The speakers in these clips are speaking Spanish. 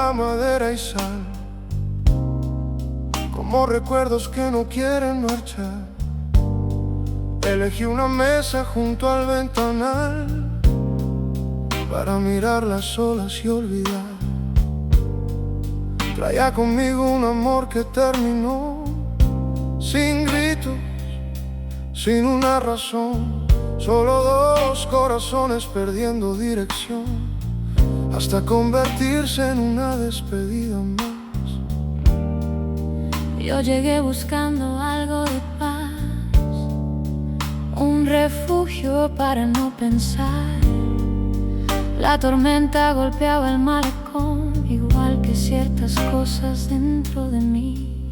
tierra, madera y sal, como recuerdos que no quieren marchar. Elegí una mesa junto al ventanal para mirar las olas y olvidar. Traía conmigo un amor que terminó sin gritos, sin una razón. Solo dos corazones perdiendo dirección, hasta convertirse en una despedida más. Yo llegué buscando algo de paz, un refugio para no pensar. La tormenta golpeaba el malecón, igual que ciertas cosas dentro de mí.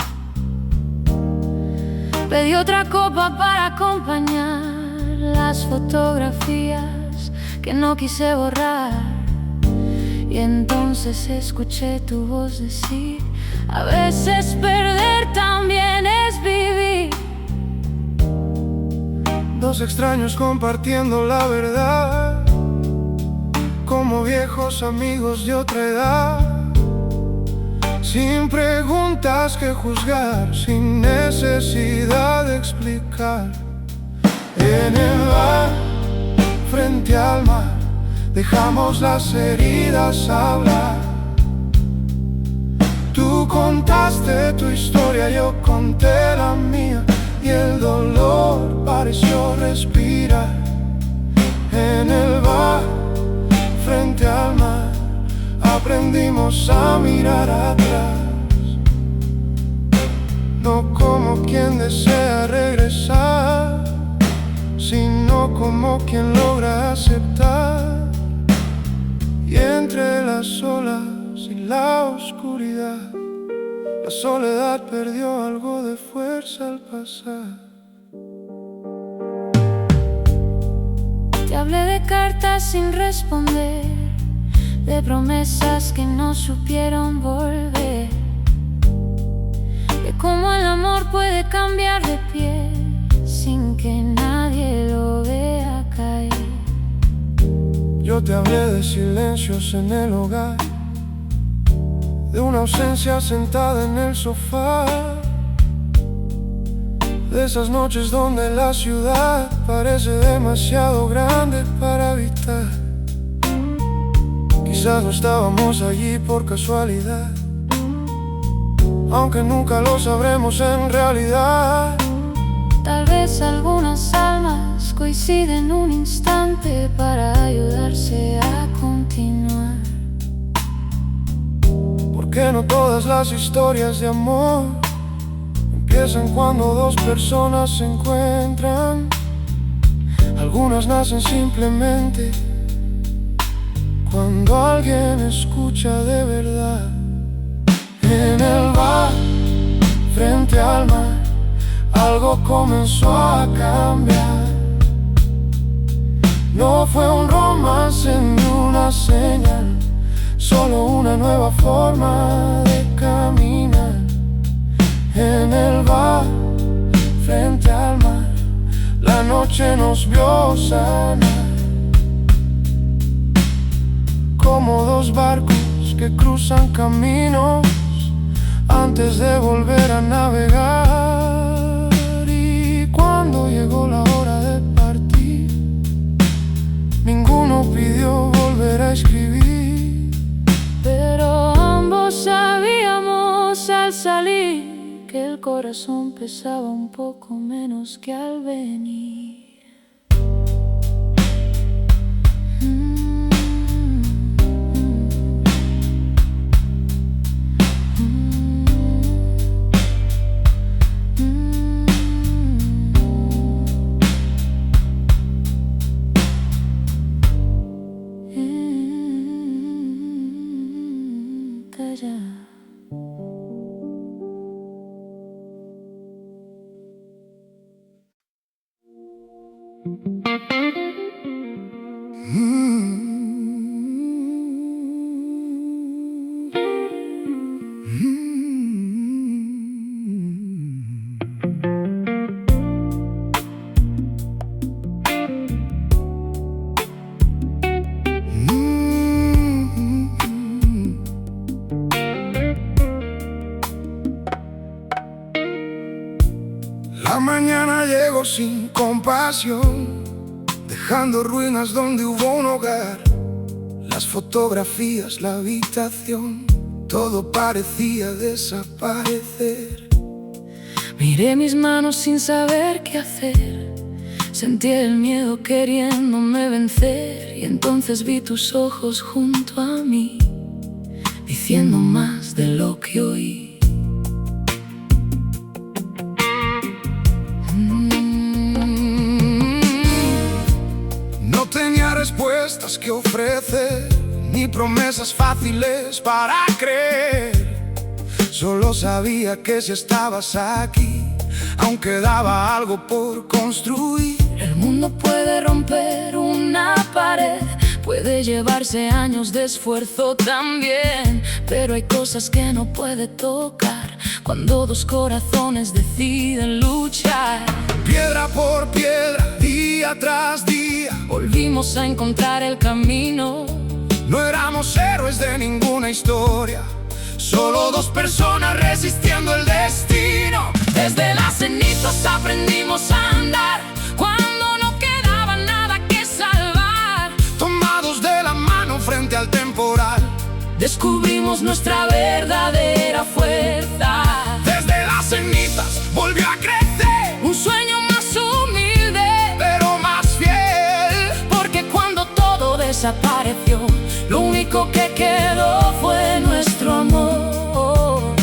Pedí otra copa para acompañar las fotografías que no quise borrar. Y entonces escuché tu voz decir: a veces perder también es vivir. Dos extraños compartiendo la verdad, como viejos amigos de otra edad, sin preguntas que juzgar, sin necesidad de explicar. En el bar, frente al mar, dejamos las heridas hablar. Tú contaste tu historia, yo conté la mía, y el dolor pareció respirar. En el bar, frente al mar, aprendimos a mirar atrás, no como quien desea regresar, sino como quien logra aceptar. Y entre las olas y la oscuridad, la soledad perdió algo de fuerza al pasar. Te hablé de cartas sin responder, de promesas que no supieron volver, de cómo el amor puede cambiar de piel sin que nadie lo vea caer. Yo te hablé de silencios en el hogar, de una ausencia sentada en el sofá, de esas noches donde la ciudad parece demasiado grande para habitar. Quizás no estábamos allí por casualidad, aunque nunca lo sabremos en realidad. Tal vez algunas almas coinciden un instante para ayudarse a continuar. Porque no todas las historias de amor empiezan cuando dos personas se encuentran. Algunas nacen simplemente cuando alguien escucha de verdad. En el bar, frente al mar, algo comenzó a cambiar. No fue un romance ni una señal, solo una nueva forma de caminar. En el bar, frente al mar, la noche nos vio sanar, como dos barcos que cruzan caminos antes de volver a navegar. Y cuando llegó la hora de partir, ninguno pidió volver a escribir, pero ambos sabíamos al salir que el corazón pesaba un poco menos que al venir. pero sin compasión, dejando ruinas donde hubo un hogar. Las fotografías, la habitación, todo parecía desaparecer. Miré mis manos sin saber qué hacer. Sentí el miedo queriéndome vencer. Y entonces vi tus ojos junto a mí, diciendo más de lo que oí. No tenía respuestas que ofrecer, ni promesas fáciles para creer. Solo sabía que si estabas aquí, aún quedaba algo por construir. El mundo puede romper una pared, puede llevarse años de esfuerzo también, pero hay cosas que no puede tocar cuando dos corazones deciden luchar. Piedra por piedra, día tras día, volvimos a encontrar el camino. No éramos héroes de ninguna historia, solo dos personas resistiendo el destino. Desde las cenizas aprendimos a andar, cuando no quedaba nada que salvar. Tomados de la mano frente al temporal, descubrimos nuestra verdadera fuerza. Desde las cenizas volvió a crecer un sueño más humilde, pero más fiel. Porque cuando todo desapareció, lo único que quedó fue nuestro amor.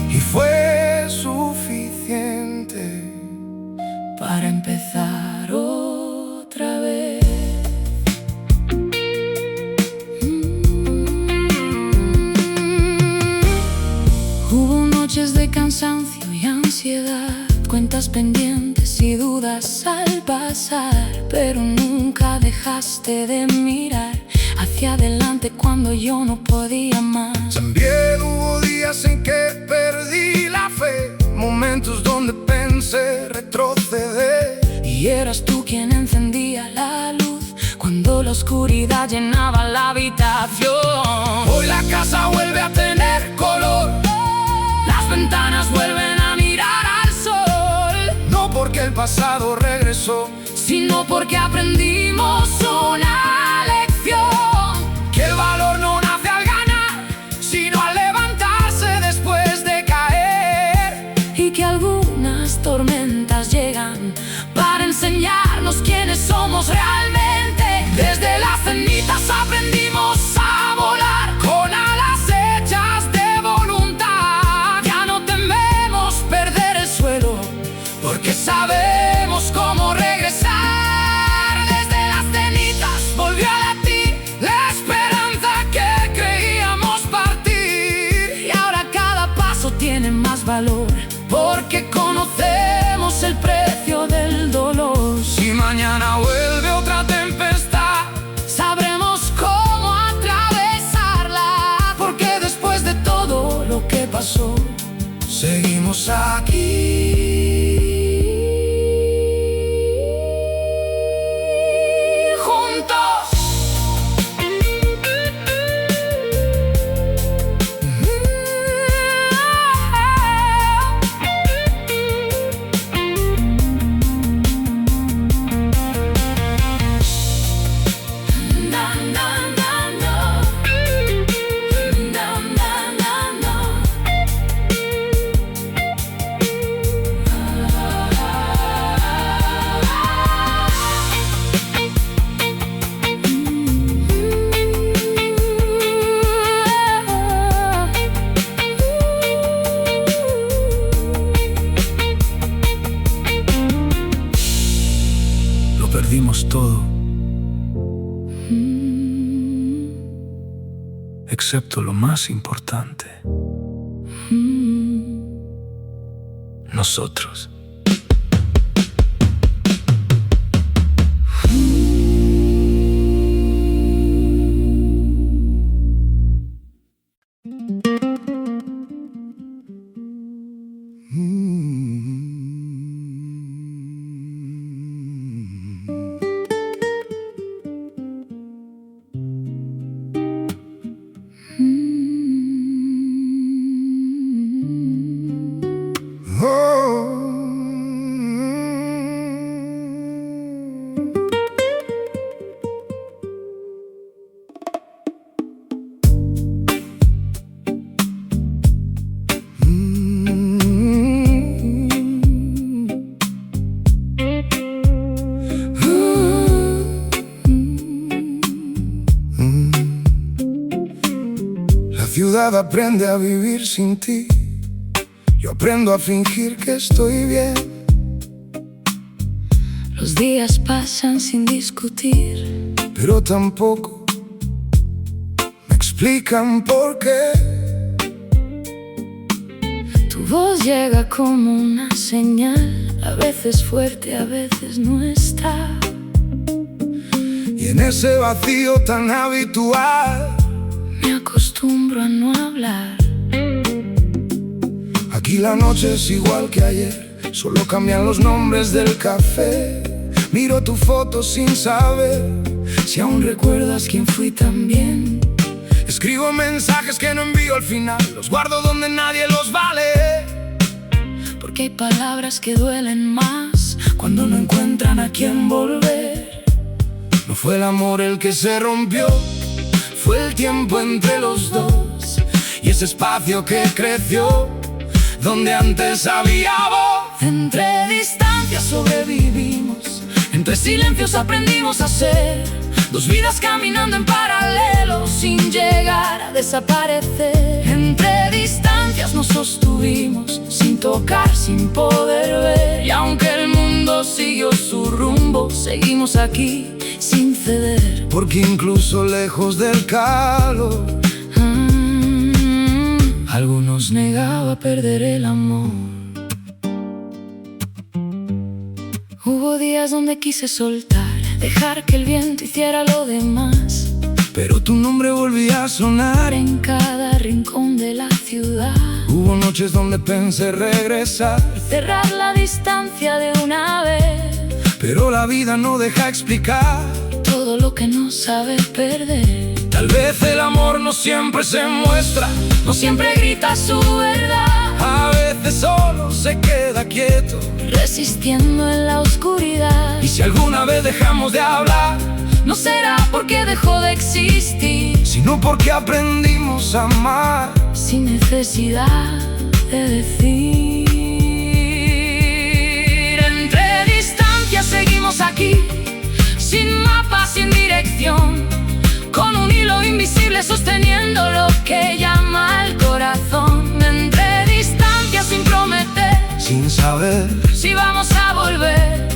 Y fue suficiente para empezar otra vez. Hubo noches de cansancio y ansiedad, cuentas pendientes y dudas al pasar, pero nunca dejaste de mirar hacia adelante cuando yo no podía más. También hubo días en que perdí la fe, momentos donde pensé retroceder. Y eras tú quien encendía la luz cuando la oscuridad llenaba la habitación. Hoy la casa vuelve a tener color, las ventanas vuelven a mirar al sol. no porque el pasado regresó, sino porque aprendimos una lección. que el valor no nace al ganar, sino al levantarse después de caer. Y que algunas tormentas llegan para enseñarnos quiénes somos realmente. Desde las cenizas aprendimos a volar con alas hechas de voluntad. Ya no tememos perder el suelo, porque sabemos cómo regresar. Desde las cenizas volvió a latir la esperanza que creíamos partir. Y ahora cada paso tiene más valor, porque conocemos el precio del dolor. Si mañana vuelve otra tempestad, sabremos cómo atravesarla, porque después de todo lo que pasó, seguimos aquí. Perdimos todo, excepto lo más importante: nosotros. Oh, ciudad aprende a vivir sin ti. Yo aprendo a fingir que estoy bien. Los días pasan sin discutir, pero tampoco me explican por qué. Tu voz llega como una señal, a veces fuerte, a veces no está. Y en ese vacío tan habitual me acostumbro a no hablar. Aquí la noche es igual que ayer, solo cambian los nombres del café. Miro tu foto sin saber si aún recuerdas quién fui también. Escribo mensajes que no envío al final, los guardo donde nadie los va a leer. Porque hay palabras que duelen más cuando no encuentran a quién volver. No fue el amor el que se rompió, fue el tiempo entre los dos. Y ese espacio que creció, donde antes había voz. Entre distancias sobrevivimos, entre silencios aprendimos a ser. Dos vidas caminando en paralelo sin llegar a desaparecer. Entre distancias nos sostuvimos, sin tocar, sin poder ver. Y aunque el mundo siguió su rumbo, seguimos aquí sin ceder. Porque incluso lejos del calor, algunos negaba perder el amor. Hubo días donde quise soltar, dejar que el viento hiciera lo demás. pero tu nombre volvía a sonar en cada rincón de la ciudad. Hubo noches donde pensé regresar y cerrar la distancia de una vez, pero la vida no deja explicar todo lo que no sabe perder. Tal vez el amor no siempre se muestra, no siempre grita su verdad. A veces solo se queda quieto, resistiendo en la oscuridad. Y si alguna vez dejamos de hablar, no será porque dejó de existir, sino porque aprendimos a amar sin necesidad de decir. Entre distancias seguimos aquí, sin mapa, sin dirección, con un hilo invisible sosteniendo lo que llama el corazón. Entre distancias sin prometer, sin saber si vamos a volver,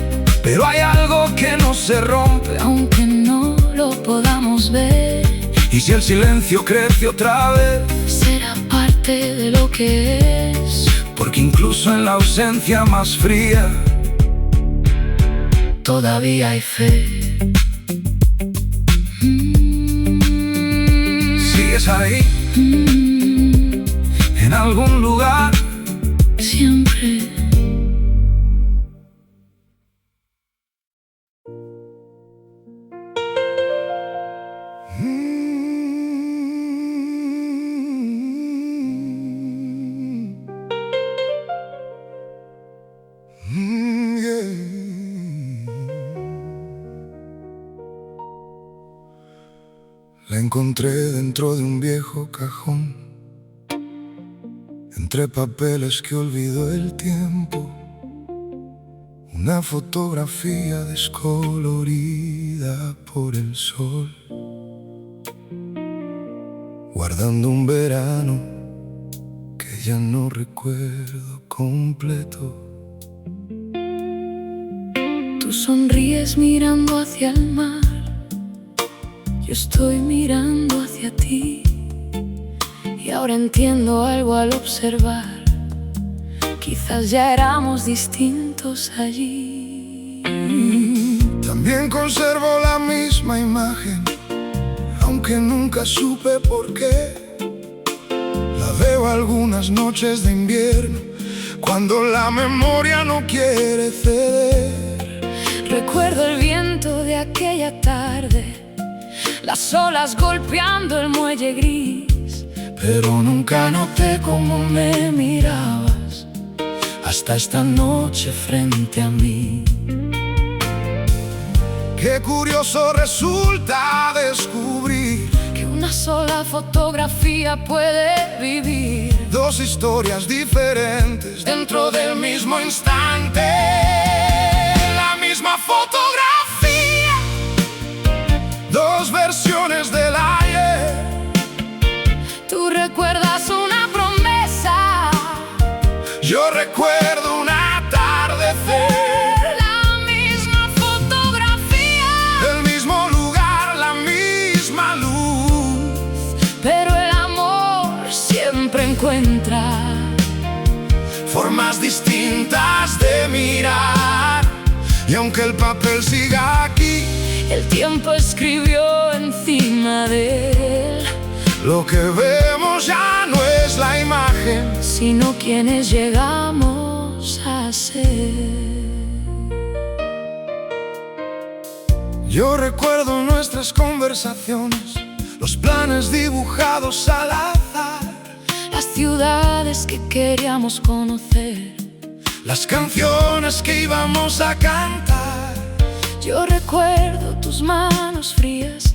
pero hay algo que no se rompe, aunque no lo podamos ver. Y si el silencio crece otra vez, será parte de lo que es. Porque incluso en la ausencia más fría, todavía hay fe. Sigues ahí, en algún lugar, siempre. La encontré dentro de un viejo cajón, entre papeles que olvidó el tiempo. Una fotografía descolorida por el sol, guardando un verano que ya no recuerdo completo. Tú sonríes mirando hacia el mar, yo estoy mirando hacia ti. Y ahora entiendo algo al observar, quizás ya éramos distintos allí. También conservo la misma imagen, aunque nunca supe por qué. La veo algunas noches de invierno, cuando la memoria no quiere ceder. Recuerdo el viento de aquella tarde, las olas golpeando el muelle gris, pero nunca noté cómo me mirabas hasta esta noche frente a mí. Qué curioso resulta descubrir que una sola fotografía puede vivir dos historias diferentes dentro del mismo instante. La misma fotografía, dos versiones del ayer. Tu recuerdo formas distintas de mirar. Y aunque el papel siga aquí, el tiempo escribió encima de él. Lo que vemos ya no es la imagen, sino quienes llegamos a ser. Yo recuerdo nuestras conversaciones, los planes dibujados al azar, las ciudades que queríamos conocer, las canciones que íbamos a cantar. Yo recuerdo tus manos frías,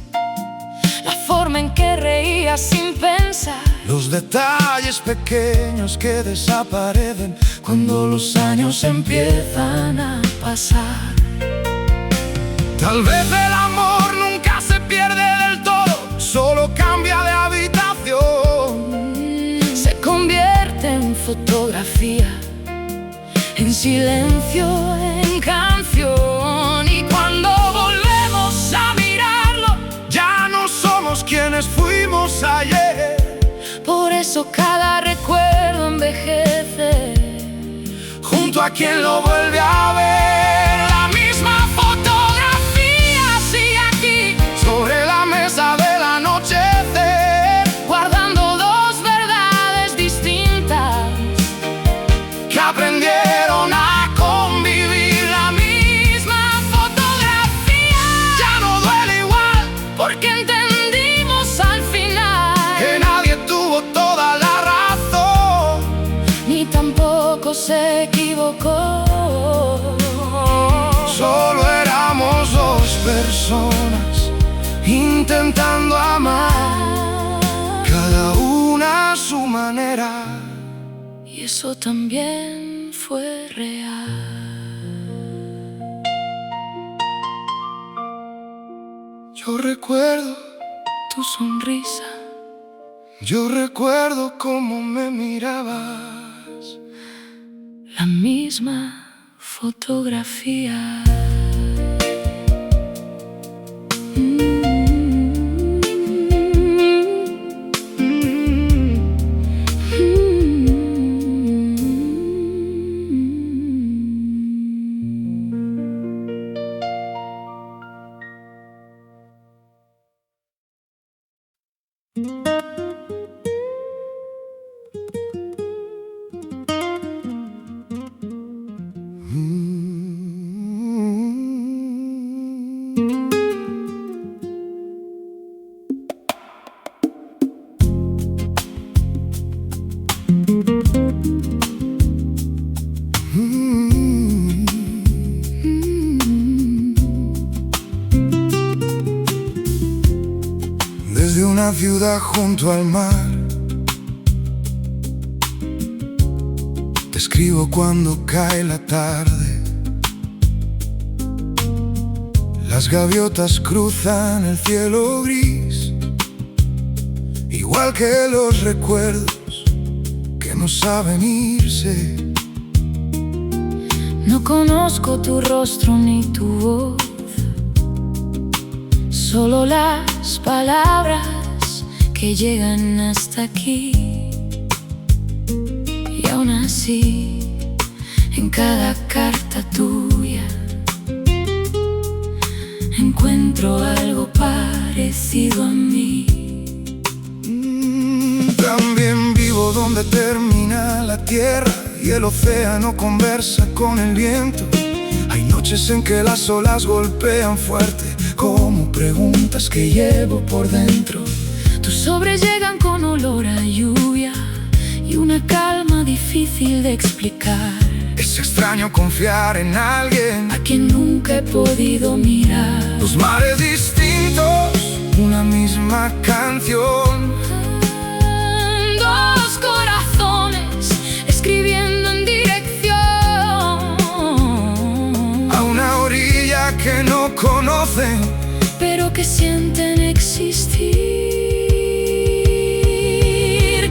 la forma en que reías sin pensar, los detalles pequeños que desaparecen cuando los años empiezan a pasar. Tal vez el amor nunca se pierde del todo, solo cambia de habitación. Se convierte en fotografía, en silencio, en canción. Y cuando volvemos a mirarlo, ya no somos quienes fuimos ayer. Por eso cada recuerdo envejece junto a quien lo vuelve a ver. La misma fotografía sigue aquí, sobre la mesa del anochecer, guardando dos verdades distintas que aprendieron a convivir. La misma fotografía ya no duele igual, porque entendimos al final que nadie tuvo toda la razón, ni tampoco se equivocó. Solo éramos dos personas intentando amar, cada una a su manera. Y eso también fue real. Yo recuerdo tu sonrisa, yo recuerdo cómo me mirabas, la misma fotografía. Desde una ciudad junto al mar, te escribo cuando cae la tarde. Las gaviotas cruzan el cielo gris, igual que los recuerdos que no saben irse. No conozco tu rostro ni tu voz, solo las palabras que llegan hasta aquí. Y aún así, en cada carta tuya encuentro algo parecido a mí. También vivo donde termina la tierra y el océano conversa con el viento. Hay noches en que las olas golpean fuerte, como preguntas que llevo por dentro. Tus sobres llegan con olor a lluvia y una calma difícil de explicar. Es extraño confiar en alguien a quien nunca he podido mirar. Dos mares distintos, una misma canción. Dos corazones escribiendo en dirección a una orilla que no conocen, pero que sienten existir.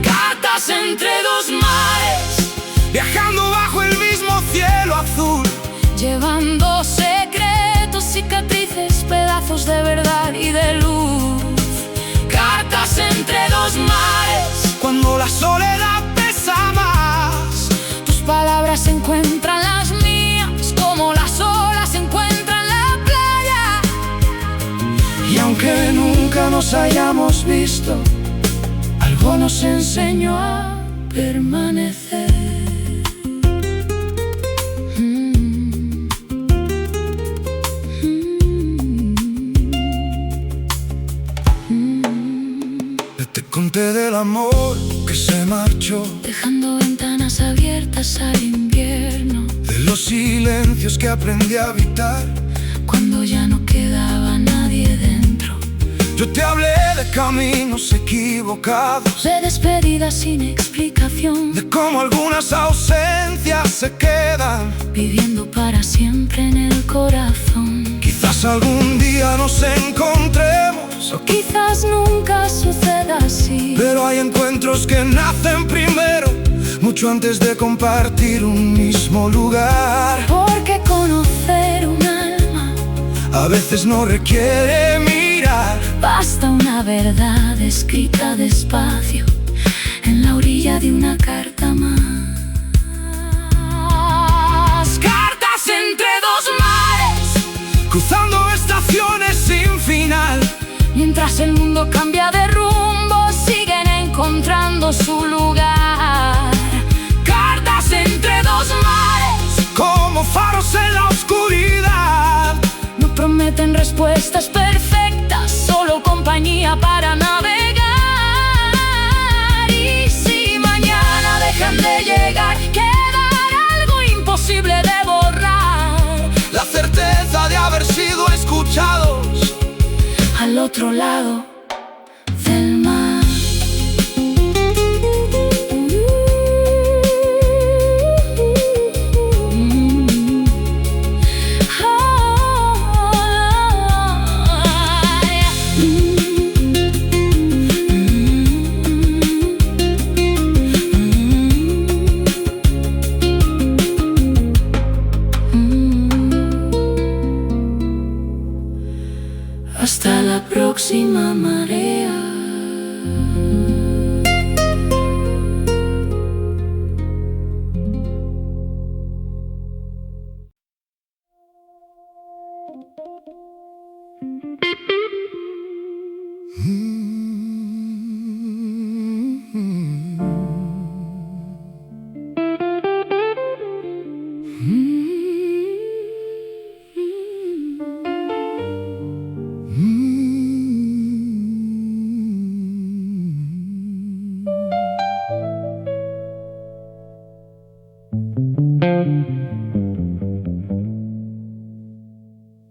Cartas entre dos mares, viajando bajo el mismo cielo azul, llevando secretos, cicatrices, pedazos de verdad y de luz. Cartas entre dos mares, cuando la soledad pesa más, tus palabras encuentran las mías, como las olas encuentran la playa. Y aunque nunca nos hayamos visto, algo nos enseñó a permanecer. Te conté del amor que se marchó, dejando ventanas abiertas al invierno, de los silencios que aprendí a habitar cuando ya no quedaba nadie dentro. Yo te hablé de caminos equivocados, de despedidas sin explicación, de cómo algunas ausencias se quedan viviendo para siempre en el corazón. Quizás algún día nos encontremos, o quizás nunca suceda así, pero hay encuentros que nacen primero, mucho antes de compartir un mismo lugar. Porque conocer un alma a veces no requiere mirar, basta una verdad escrita despacio en la orilla de una carta más. Cartas entre dos mares, cruzando estaciones sin final. Mientras el mundo cambia de rumbo, siguen encontrando su lugar. Cartas entre dos mares, como faros en la oscuridad. No prometen respuestas perfectas, solo compañía para navegar. Y si mañana dejan de llegar, quedará algo imposible de borrar: la certeza de haber sido escuchados al otro lado del mar. Hasta la próxima marea.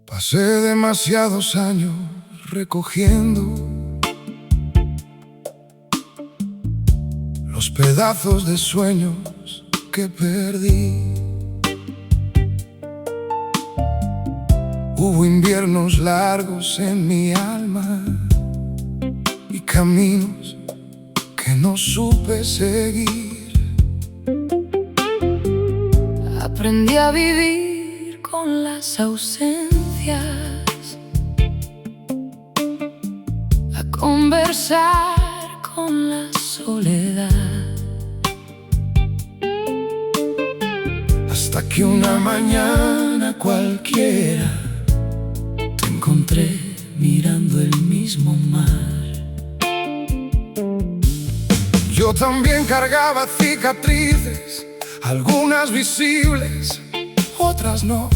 Pasé demasiados años recogiendo los pedazos de sueños que perdí. Hubo inviernos largos en mi alma y caminos que no supe seguir. Aprendí a vivir con las ausencias, a conversar con la soledad, hasta que una mañana cualquiera te encontré mirando el mismo mar. Yo también cargaba cicatrices, algunas visibles, otras no.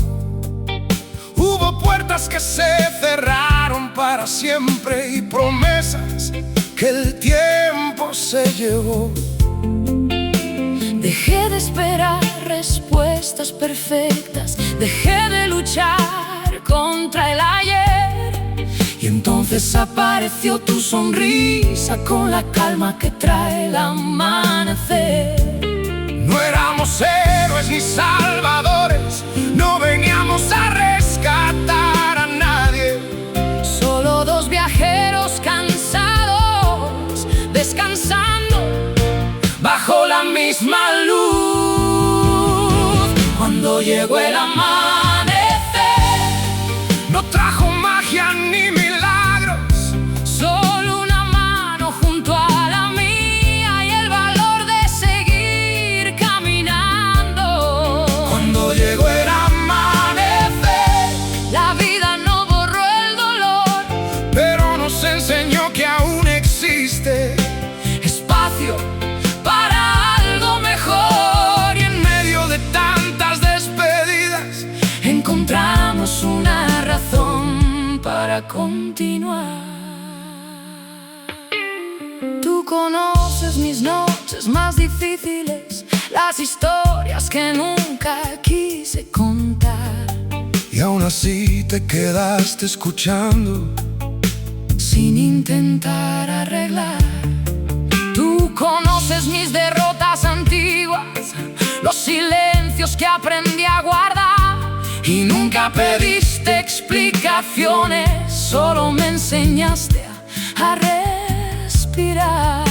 Hubo puertas que se cerraron para siempre y promesas que el tiempo se llevó. Dejé de esperar respuestas perfectas, dejé de luchar contra el ayer. Y entonces apareció tu sonrisa con la calma que trae el amanecer. No éramos héroes ni salvadores, no veníamos a rescatar a nadie. Solo dos viajeros cansados, descansando bajo la misma luz. Cuando llegó el amanecer, no trajo magia ni milagros, solo una mano junto a la mía y el valor de seguir caminando. para continuar. Tú conoces mis noches más difíciles, las historias que nunca quise contar. Y aún así te quedaste escuchando, sin intentar arreglar. Tú conoces mis derrotas antiguas, los silencios que aprendí a guardar. Y nunca pediste explicaciones, solo me enseñaste a respirar.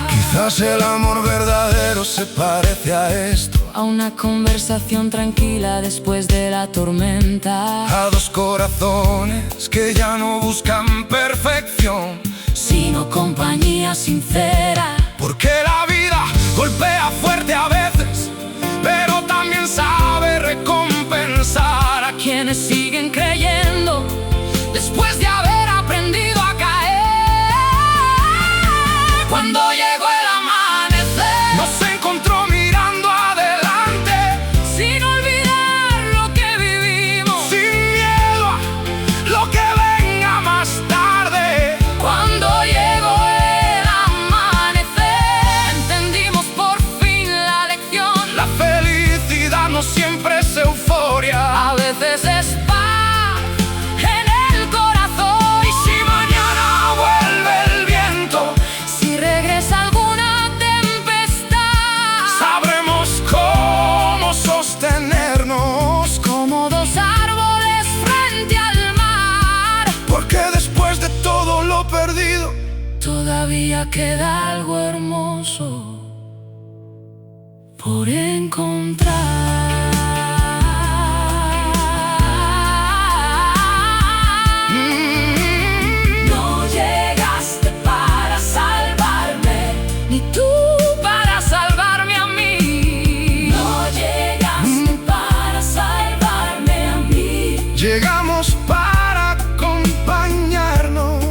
Quizás el amor verdadero se parece a esto, a una conversación tranquila después de la tormenta, a dos corazones que ya no buscan perfección, sino compañía sincera. Porque la vida golpea fuerte a veces, pero también sabe recompensar a quienes siguen creyendo después de haber aprendido a caer. Cuando llegó el amanecer, nos encontró mirando adelante, sin olvidar lo que vivimos, sin miedo a lo que venga más tarde. Cuando llegó el amanecer, entendimos por fin la lección. La felicidad no siempre es euforia, a veces es paz en el corazón. Y si mañana vuelve el viento, si regresa alguna tempestad, sabremos cómo sostenernos como dos árboles frente al mar. Porque después de todo lo perdido, todavía queda algo hermoso por encontrar. No llegaste para salvarme, ni tú para salvarme a mí. No llegaste para salvarme a mí. llegamos para acompañarnos.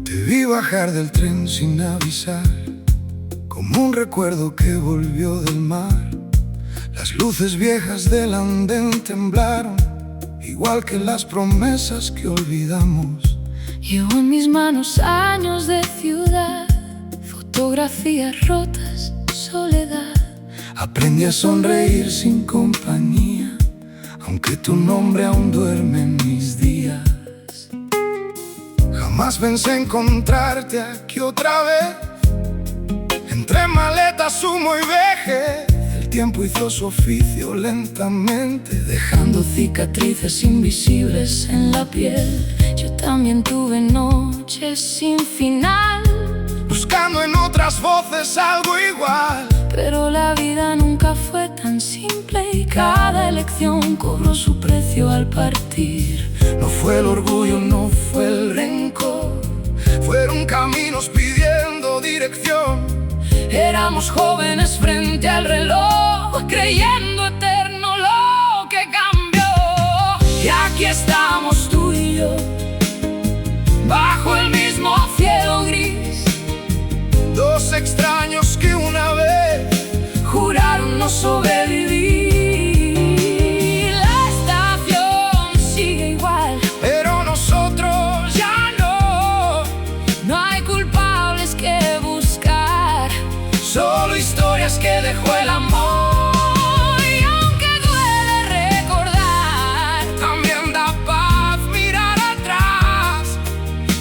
Te vi bajar del tren sin avisar, como un recuerdo que volvió del mar. Las luces viejas del andén temblaron, igual que las promesas que olvidamos. Llevo en mis manos años de ciudad, fotografías rotas, soledad. Aprendí a sonreír sin compañía, aunque tu nombre aún duerme en mis días. Jamás pensé encontrarte aquí otra vez, entre maletas, humo y vejez. El tiempo hizo su oficio lentamente, dejando cicatrices invisibles en la piel. Yo también tuve noches sin final, buscando en otras voces algo igual. Pero la vida nunca fue tan simple y cada elección cobró su precio al partir. No fue el orgullo, no fue el rencor, fueron caminos pidiendo dirección. Éramos jóvenes frente al reloj, creyendo eterno lo que cambió. Y aquí estamos tú y yo, bajo el mismo cielo gris. Dos extraños que una vez juraron no sobrevivir. La estación sigue igual, pero nosotros ya no. No hay culpables que buscar, solo historias que dejó el amor. y aunque duele recordar, también da paz mirar atrás.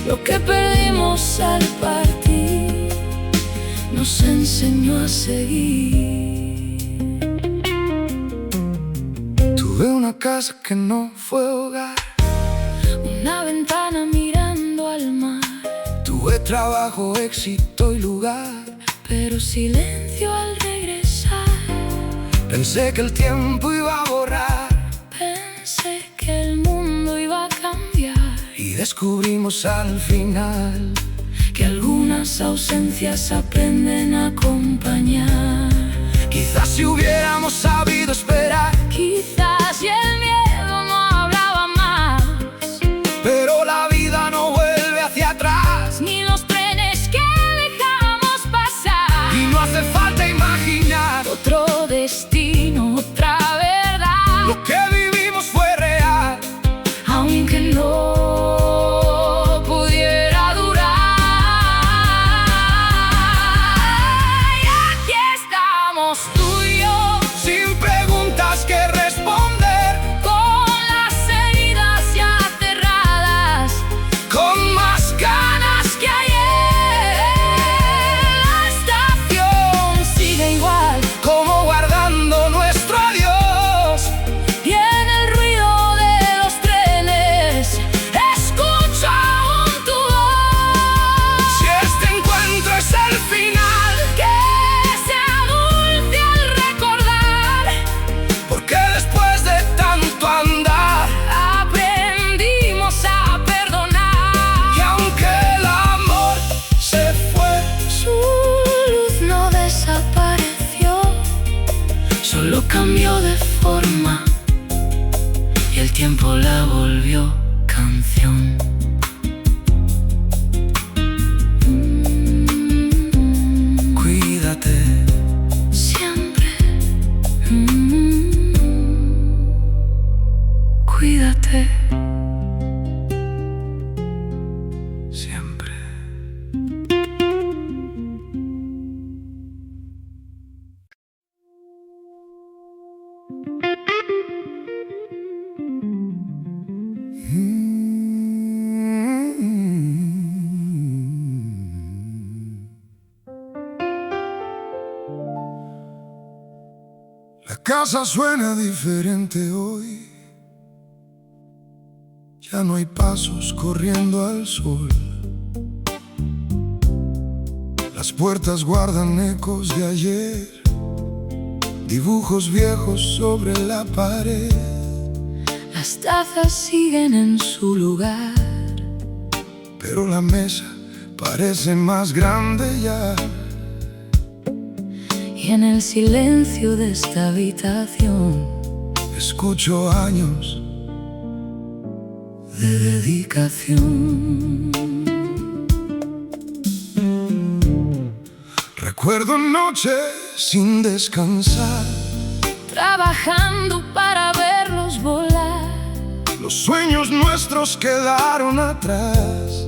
lo que perdimos al partir nos enseñó a seguir. Tuve una casa que no fue hogar, trabajo, éxito y lugar, pero silencio al regresar. pensé que el tiempo iba a borrar, Pensé que el mundo iba a cambiar, y descubrimos al final que algunas ausencias aprenden a acompañar. quizás si hubiéramos sabido esperar, Quizás si el miedo no hablaba más, pero la vida no vuelve hacia atrás, ni los trenes que dejamos pasar. y no hace falta imaginar Otro destino, otra verdad. lo que vivimos fue real, Aunque no pudiera durar. Y aquí estamos tú y yo, sin preguntas que responder, con las heridas ya cerradas, con más ganas que ayer. La estación sigue igual, como guardando nuestro adiós. y en el ruido de los trenes escucho aún tu voz. Si este encuentro es el final, Que sea dulce al recordar, porque después de tanto andar, aprendimos a perdonar. y aunque el amor se fue, Su luz no desapareció, solo cambió de forma, y el tiempo la volvió canción. cuídate. Siempre. Cuídate. Siempre. La casa suena diferente hoy. Ya no hay pasos corriendo al sol. Las puertas guardan ecos de ayer, dibujos viejos sobre la pared. Las tazas siguen en su lugar, Pero la mesa parece más grande ya. y en el silencio de esta habitación Escucho años de dedicación. recuerdo noches sin descansar, Trabajando para verlos volar, los sueños nuestros quedaron atrás.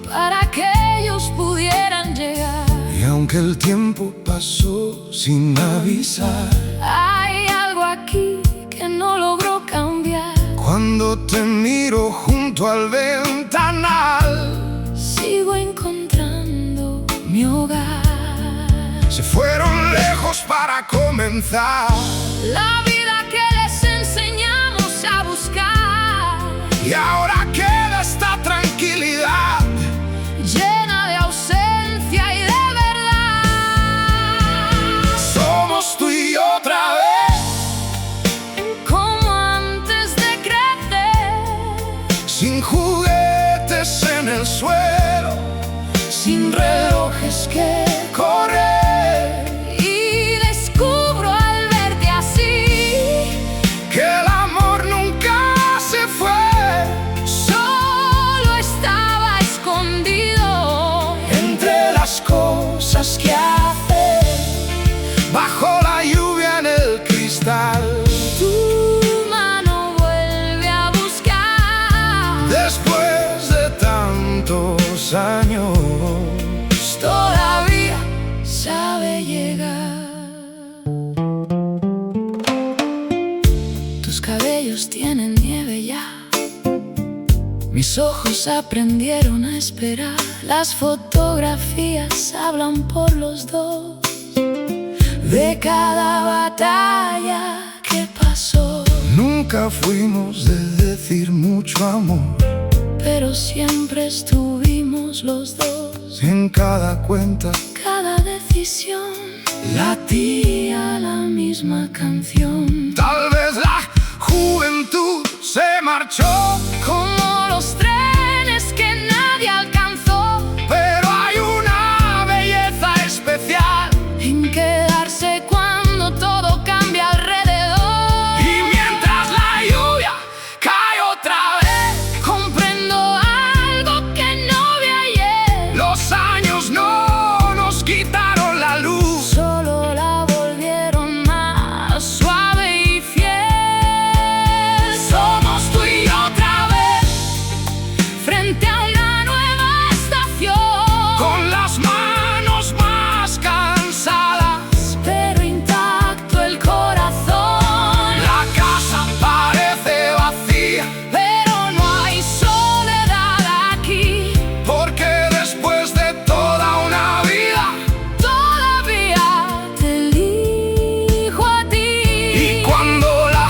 para que ellos pudieran llegar. Y aunque el tiempo pasó sin avisar, Hay algo aquí que no logró cambiar. cuando te miro junto al ventanal, Sigo encontrando mi hogar. se fueron lejos para comenzar. La vida que les enseñamos a buscar, Y ahora queda esta tranquilidad, llena de ausencia y de verdad. somos tú y yo otra vez, Como antes de crecer, sin juguetes en el suelo, sin relojes que correr, y descubro al verte así que el amor nunca se fue. solo estaba escondido Entre las cosas que hacer, bajo la lluvia en el cristal, tu mano vuelve a buscar. después de tantos años, Todavía sabe llegar. Tus cabellos tienen nieve ya, mis ojos aprendieron a esperar. Las fotografías hablan por los dos de cada batalla que pasó. nunca fuimos de decir mucho amor, Pero siempre estuvimos los dos. en cada cuenta, cada decisión, latía la misma canción. Tal vez la juventud se marchó Como los trenes que nadie alcanzó, pero hay una belleza especial en quedarse cuando todo cambia alrededor. y mientras la lluvia cae otra vez, Comprendo algo que no vi ayer. los años no nos quitaron la luz, Solo la volvieron más suave y fiel. Somos tú y yo otra vez, frente a una nueva estación, con las manos más cansadas. pero intacto el corazón. La casa parece vacía, Pero no hay soledad aquí, porque después de toda una vida todavía te elijo a ti. y cuando la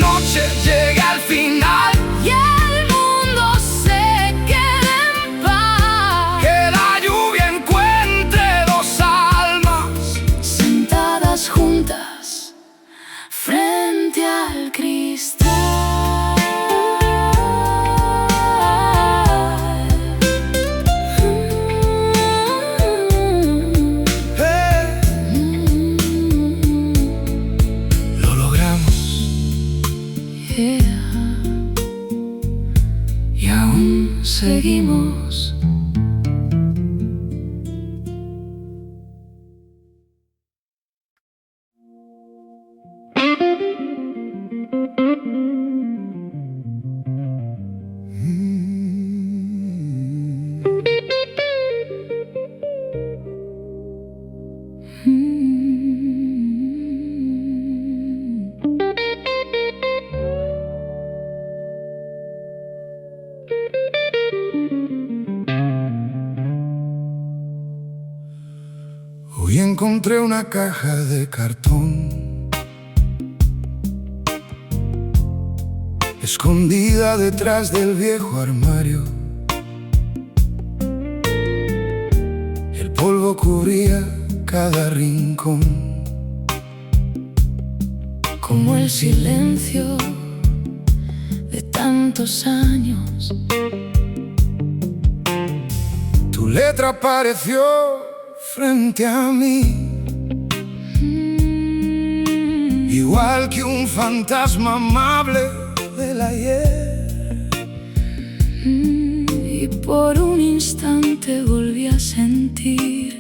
noche llegue al final, Y el mundo se quede en paz, que la lluvia encuentre dos almas sentadas juntas frente al cristal. Lo logramos Yeah. Y aún seguimos. Hoy encontré una caja de cartón escondida detrás del viejo armario. El polvo cubría cada rincón, Como el silencio de tantos años. tu letra apareció frente a mí, igual que un fantasma amable del ayer. Y por un instante volví a sentir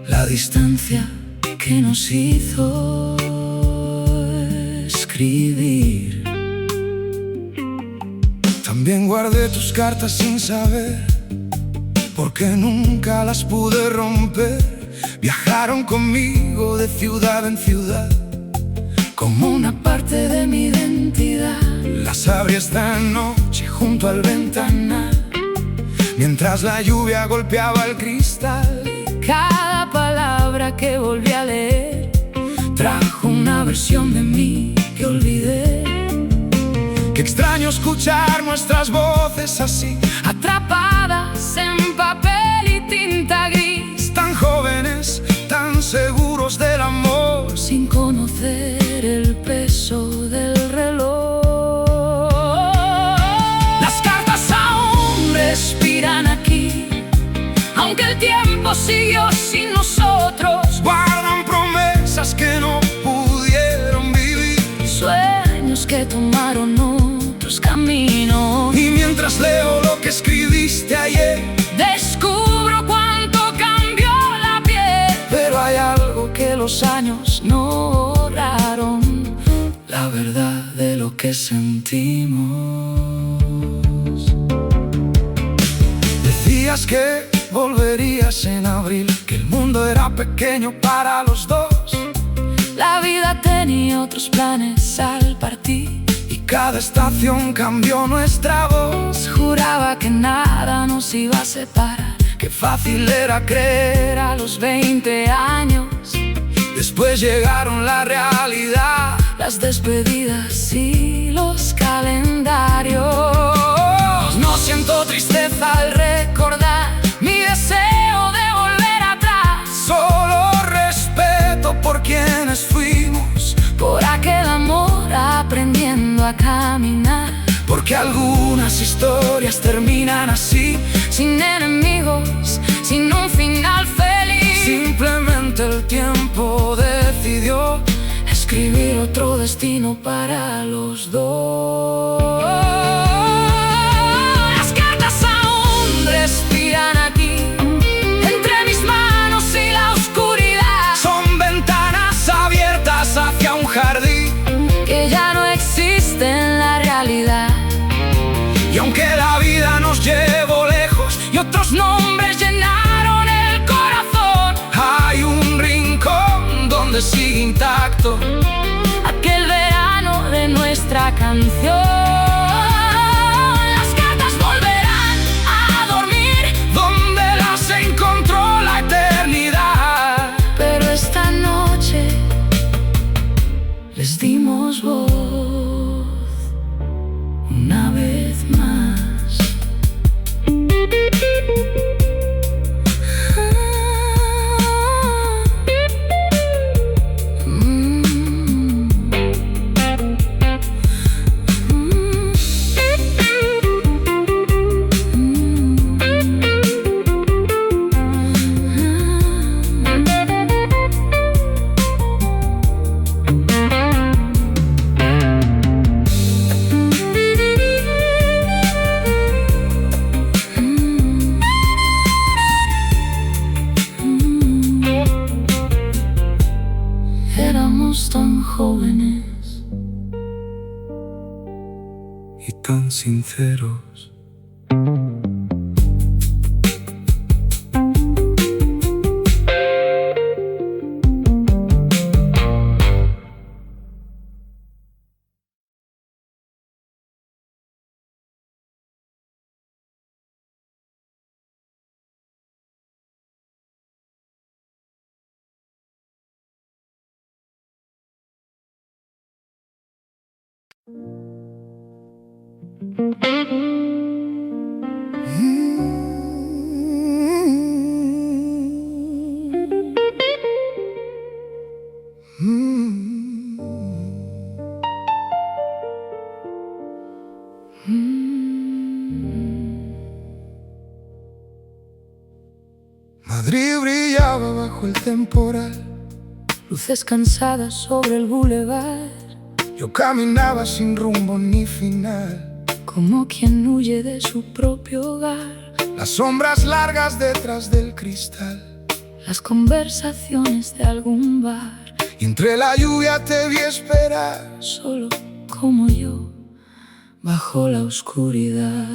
la distancia que nos hizo escribir. También guardé tus cartas sin saber, porque nunca las pude romper. Viajaron conmigo de ciudad en ciudad, Como una parte de mi identidad. las abrí esta noche junto al ventanal, mientras la lluvia golpeaba el cristal. Cada palabra que volví a leer trajo una versión de mí que olvidé. Qué extraño escuchar nuestras voces así, Atrapadas en papel y tinta gris, tan jóvenes, tan seguros del amor, sin conocer el peso del reloj. Las cartas aún respiran aquí, aunque el tiempo siguió sin nosotros. guardan promesas que no pudieron vivir. Sueños que tomaron otros caminos. Y mientras leo lo que escribiste ayer, Descubro cuánto cambió la piel. Pero hay algo que los años no borraron: la verdad de lo que sentimos. decías que volverías en abril, que el mundo era pequeño para los dos. La vida tenía otros planes al partir, Y cada estación cambió nuestra voz. juraba que nada nos iba a separar. Qué fácil era creer A los 20 años, Después llegaron la realidad, las despedidas y los calendarios. no siento tristeza al recordar Mi Porque algunas historias terminan así, sin enemigos, sin un final feliz. Simplemente el tiempo decidió escribir otro destino para los dos. Las cartas aún respiran aquí, entre mis manos y la oscuridad. Son ventanas abiertas hacia un jardín que ya no existe en la realidad. Y aunque la vida nos llevó lejos y otros nombres llenaron el corazón, hay un rincón donde sigue intacto aquel verano de nuestra canción. Las cartas volverán a dormir donde las encontró la eternidad. Pero esta noche les dimos voz una vez más. Éramos tan jóvenes y tan sinceros. Madrid brillaba bajo el temporal, luces cansadas sobre el bulevar. Yo caminaba sin rumbo ni final, como quien huye de su propio hogar. Las sombras largas detrás del cristal, las conversaciones de algún bar. Y entre la lluvia te vi esperar, solo como yo, bajo la oscuridad.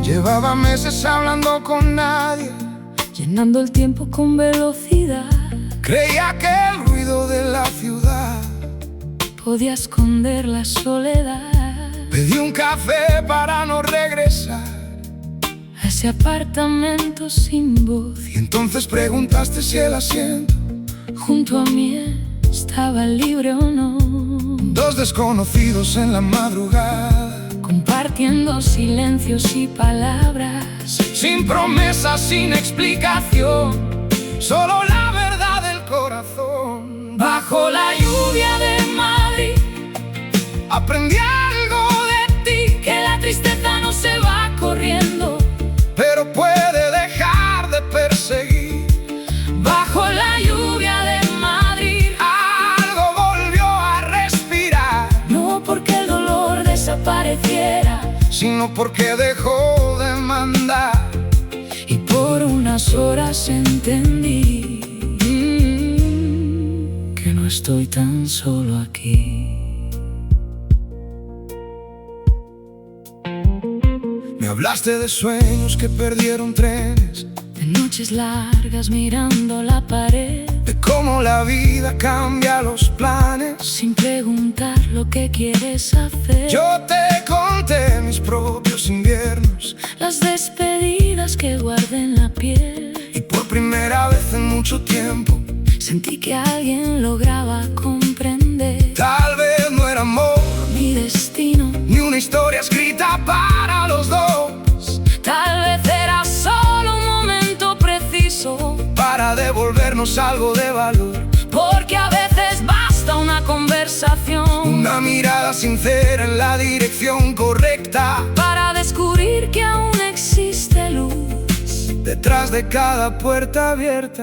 Llevaba meses hablando con nadie, llenando el tiempo con velocidad. Creía que el ruido de la ciudad podía esconder la soledad. Pedí un café para no regresar a ese apartamento sin voz. Y entonces preguntaste si el asiento junto a mí estaba libre o no. Dos desconocidos en la madrugada, compartiendo silencios y palabras, sin promesas, sin explicación, solo la verdad del corazón. Bajo la lluvia de Madrid aprendí algo de ti, que la tristeza no se va corriendo, pero puede dejar de perseguir. Bajo la lluvia de Madrid algo volvió a respirar, no porque el dolor desapareciera, sino porque dejó de mandar. Y por unas horas entendí que no estoy tan solo aquí. Me hablaste de sueños que perdieron trenes, de noches largas mirando la pared, de cómo la vida cambia los planes sin preguntar lo que quieres hacer. Yo te conté mis propios inviernos, las despedidas que guardé en la piel. Y por primera vez en mucho tiempo sentí que alguien lograba comprender. Tal vez no era amor, mi destino, ni una historia escrita para los dos. Tal vez era solo un momento preciso para devolvernos algo de valor. Porque a veces basta una inspiración, una mirada sincera en la dirección correcta, para descubrir que aún existe luz detrás de cada puerta abierta.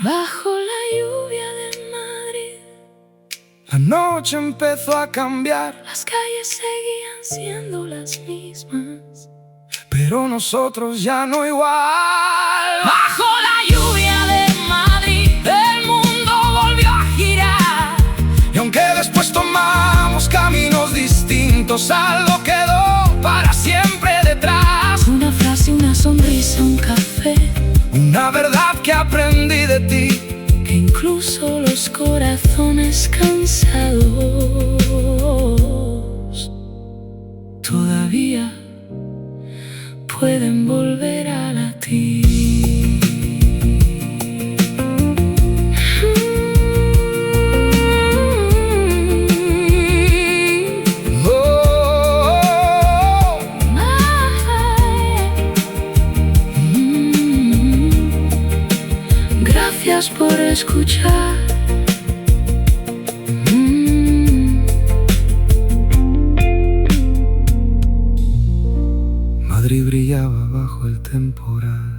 bajo la lluvia de Madrid. La noche empezó a cambiar, Las calles seguían siendo las mismas, pero nosotros ya no igual. bajo la lluvia de Madrid el mundo volvió a girar. Y aunque después tomamos caminos distintos, algo quedó para siempre detrás. Una frase, una sonrisa, un café, Una verdad que aprendí de ti, que incluso los corazones cansados todavía pueden volver a latir. Gracias por escuchar. Madrid brillaba bajo el temporal.